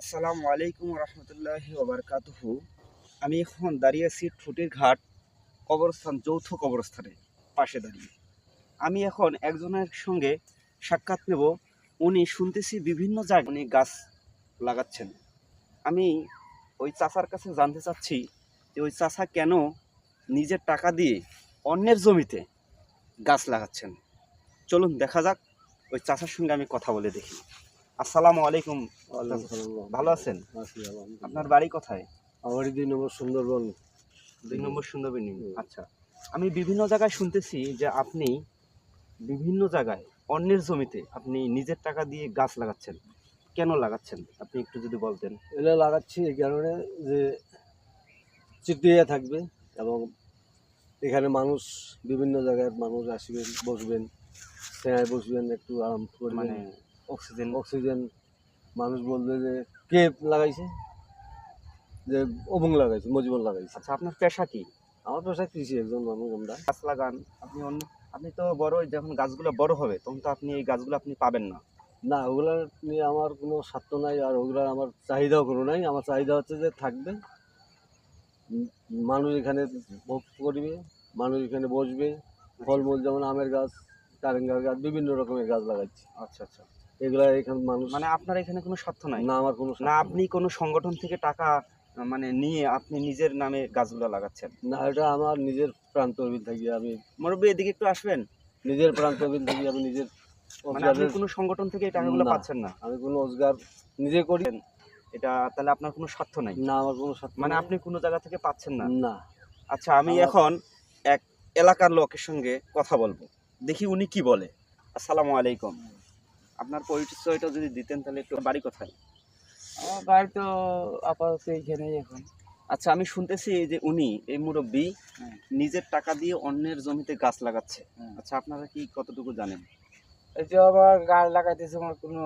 আসসালামু আলাইকুম রহমতুল্লাহি ওবরকাতুহু। আমি এখন দাঁড়িয়ে আছি ঠুটির ঘাট কবরস্থান, যৌথ কবরস্থানের পাশে দাঁড়িয়ে। আমি এখন একজনের সঙ্গে সাক্ষাৎ নেব। উনি শুনতেছি বিভিন্ন জায়গায় উনি গাছ লাগাচ্ছেন। আমি ওই চাচার কাছে জানতে চাচ্ছি যে ওই চাচা কেন নিজের টাকা দিয়ে অন্যের জমিতে গাছ লাগাচ্ছেন। চলুন দেখা যাক, ওই চাচার সঙ্গে আমি কথা বলে দেখি। আসসালামু আলাইকুম। ভালো আছেন? আপনার বাড়ি কোথায়? আমার 2 নম্বর সুন্দরবন। 2 নম্বর সুন্দরবন। আচ্ছা, আমি বিভিন্ন জায়গায় শুনতেছি যে আপনি বিভিন্ন জায়গায় অন্যের জমিতে আপনি নিজের টাকা দিয়ে গাছ লাগাচ্ছেন। কেন লাগাচ্ছেন আপনি একটু যদি বলতেন। এটা লাগাচ্ছি এই কারণে যে চিটিয়ে থাকবে এবং এখানে মানুষ, বিভিন্ন জায়গার মানুষ আসবেন, বসবেন, ছায়ায় বসবেন, একটু আরাম করবেন, মানে অক্সিজেন। মানুষ বলবে যে কে লাগাইছে, যে অবং লাগাইছে, মজিবর লাগাইছে। আচ্ছা, আপনার পেশা কি? আমার পেশা কৃষি, একজন মানুষ আমরা। গাছ লাগান আপনি আপনি তো বড়, যখন গাছগুলো বড় হবে তখন তো আপনি এই গাছগুলো আপনি পাবেন না। না, ওগুলা নিয়ে আমার কোনো স্বার্থ নাই, আর ওগুলা আমার চাহিদাও কোনো নাই। আমার চাহিদা হচ্ছে যে থাকবে, মানুষ এখানে ভোগ করবে, মানুষ এখানে বসবে। ফলমূল যেমন আমের গাছ, কারেঙ্গার গাছ, বিভিন্ন রকমের গাছ লাগাচ্ছি। আচ্ছা আচ্ছা, এগুলা এখানে মানুষ, মানে আপনার এখানে কোনো স্বার্থ নাই? না, আমার কোনো না, আপনি কোনো সংগঠন থেকে টাকা মানে নিয়ে আপনি নিজের নামে গাছগুলো লাগাচ্ছেন? না, এটা আমার নিজের প্রান্তবিল থাকি। আমি মুরব্বী, এদিকে একটু আসবেন। নিজের প্রান্তবিল থাকি, আমি নিজের মানে আপনি কোনো সংগঠন থেকে এই টাকাগুলো না, পাচ্ছেন না? আমি কোনো রোজগার নিজে করি। এটা তাহলে আপনার কোনো স্বার্থ নাই? না, আমার কোনো স্বার্থ মানে নাই। আপনি কোনো জায়গা থেকে পাচ্ছেন না? না। আচ্ছা, আমি এখন এক এলাকার লোকের সঙ্গে কথা বলবো, দেখি উনি কি বলে। আসসালামু আলাইকুম। আপনার পরিচয়টা যদি দিতেন তাহলে একটু। বাড়ি কোথায়? আমার বাড়ি তো আপাতত এইখানেই এখন। আচ্ছা, আমি শুনতেছি যে উনি এই মুরব্বী হ্যাঁ। নিজের টাকা দিয়ে অন্যের জমিতে গাছ লাগাচ্ছে। হ্যাঁ। আচ্ছা, আপনারা কি কতটুকু জানেন? এই যে আমার গাছ লাগাইতেছে, আমার কোনো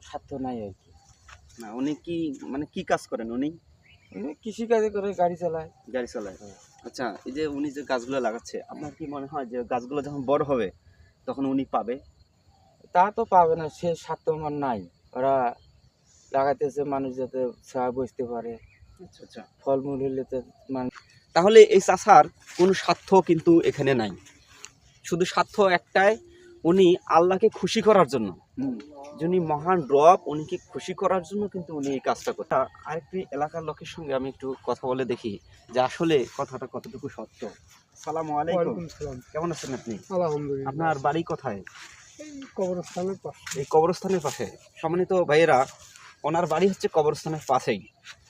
স্বার্থ নাই আর কি। না, উনি কি মানে কি কাজ করেন উনি? উনি কৃষিকাজে করে গাড়ি চালায়। গাড়ি চালায়। আচ্ছা, এই যে উনি যে গাছগুলো লাগাচ্ছে, আপনার কি মনে হয় যে গাছগুলো যখন বড় হবে তখন উনি পাবে? তা তো পাবে না, সে স্বার্থ আমার নাই। ওরা লাগাইতেছে মানুষ যাতে ছায়া বসতে পারে, আচ্ছা আচ্ছা, ফলমূল হলে তো মানুষ। তাহলে এই চাষার কোনো স্বার্থ কিন্তু এখানে নাই। শুধু স্বার্থ একটাই, উনি আল্লাহকে খুশি করার জন্য, যিনি মহান রব, উনিকে খুশি করার জন্য কিন্তু উনি এই কাজটা করতে। আরেকটি এলাকার লোকের সঙ্গে আমি একটু কথা বলে দেখি যে আসলে কথাটা কতটুকু সত্য। সালামু আলাইকুম। কেমন আছেন আপনি? আলহামদুলিল্লাহ। আপনার বাড়ি কোথায়? কবরস্থানের পাশে। এই কবরস্থানের পাশে। সম্মানিত ভাইয়েরা, ওনার বাড়ি হচ্ছে কবরস্থানের পাশেই।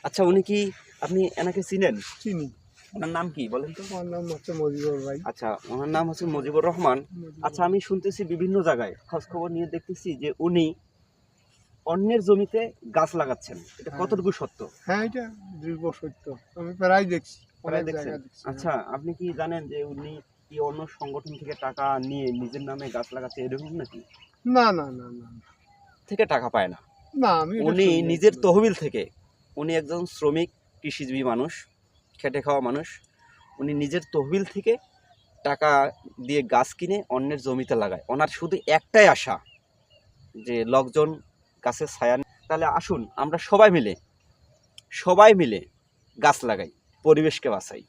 আচ্ছা, উনি কি, আপনি এনাকে চিনেন? চিনি। ওনার নাম কি বলেন তো? আমার নাম হচ্ছে মজিবর ভাই। আচ্ছা, ওনার নাম হচ্ছে মুজিবুর রহমান। আচ্ছা, আমি শুনতেছি বিভিন্ন জায়গায় খোঁজ খবর নিয়ে দেখতেছি যে উনি অন্যের জমিতে গাছ লাগাচ্ছেন। এটা কতটুকু সত্য? হ্যাঁ, এটা দীর্ঘ সত্য। আমি প্রায় দেখছি, প্রায় দেখছেন? আচ্ছা, আপনি কি জানেন যে উনি কি অন্য সংগঠন থেকে টাকা নিয়ে নিজের নামে গাছ লাগাচ্ছে এরকম নাকি? না, না, না, না, থেকে টাকা পায় না, না, আমি এটা উনি শুনিনি। নিজের তহবিল থেকে। উনি একজন শ্রমিক, কৃষিজীবী মানুষ, খেটে খাওয়া মানুষ। উনি নিজের তহবিল থেকে টাকা দিয়ে গাছ কিনে অন্যের জমিতে লাগায়। ওনার শুধু একটাই আশা যে লোকজন গাছের ছায়া। তাহলে আসুন আমরা সবাই মিলে গাছ লাগাই, পরিবেশকে বাঁচাই।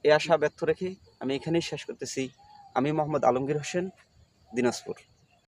এই আশা ব্যর্থ রেখে আমি এখানেই শেষ করতেছি। আমি মোহাম্মদ আলমগীর হোসেন, দিনাজপুর।